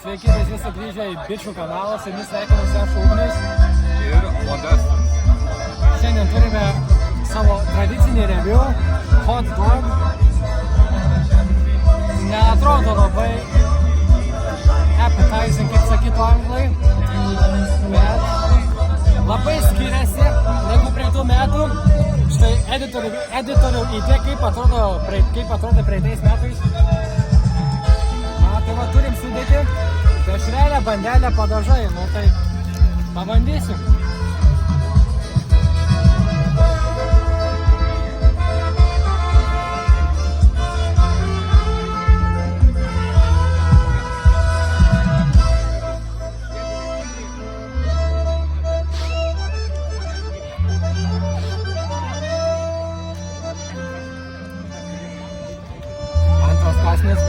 Sveiki, visi sugrįžę į Bičių kanalą, su jumis sveikinuosi aš Ugnius ir Modestas. Šiandien turime savo tradicinį review, hot dog. Neatrodo labai appetizing, kaip sakytų anglai, bet labai skiriasi negu prie tų metų. Štai editorių idėja, kaip atrodo praeitais metais. Tai va, turim sudėti dešrelę, bandelę, padažai, nu tai pabandysim. Antras kąsnis.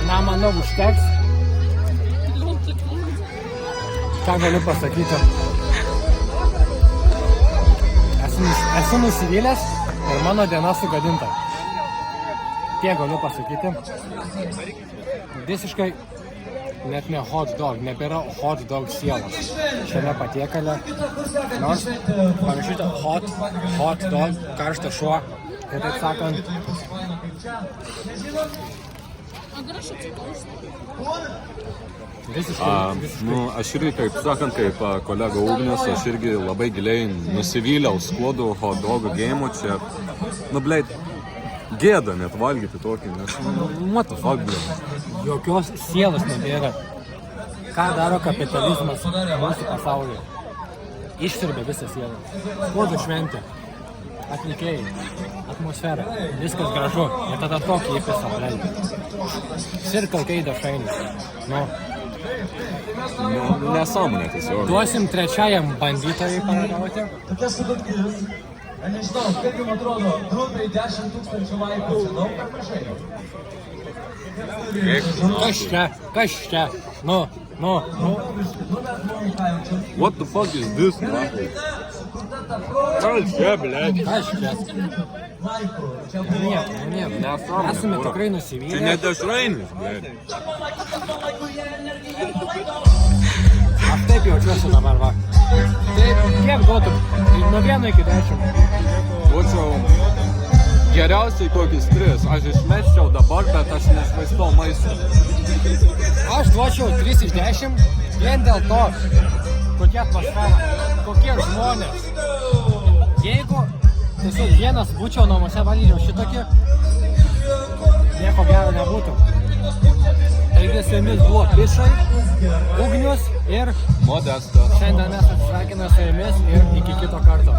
Na, manau, užteks. Ką galiu pasakyti? Esu nusivylęs ir mano diena sugadinta. Tiek galiu pasakyti. Visiškai net ne hot dog, nebėra hot dog sielos šiame patiekale. Nors parašyta hot dog, karštas šuo, ir taip sakant. Nu, aš irgi, kaip sakant, kaip kolega Ugnius, aš irgi labai giliai nusivyliau skuodų hot dogų gėjimų čia. Nu, bleit, gėda net valgyti tokį, nes what the fuck, bleit. Jokios sielos nebėra. Ką daro kapitalizmas mūsų pasaulyje? Išsirbė visą sielą. Skuodų šventė, atlikėjai, atmosfera, viskas gražu. Ir tada tokį įpisą leidė. Circle K dešainis. Nu, Nesąmonė tiesiog. duosim trečiajam bandytojai paragauti. Nežinau, kaip jums atrodo, grubiai 10 000 laikų, čia daug ar mažai? Kas čia? Nu. What the fuck is this, man? Kas čia, bleit? Kas čia? Nieko. Nesąmonė. Esame tikrai Čia nusivylę. ne dešrainis, bleit. Aš taip jaučiuosi dabar, va. Taip, kiek duotum? Nuo 1 iki 10. Duočiau geriausiai kokius 3. Aš išmesčiau dabar, bet aš nešvaistau maisto. Aš duočiau 3 iš 10, vien dėl to, kokia atmosfera, kokie žmonės. Jeigu tiesiog vienas būčiau namuose valgyčiau šitokį, nieko gero nebūtų. Taigi su jumis buvo Bičai, Ugnius ir Modestas. šiandien mes atsisveikiname su jumis ir iki kito karto.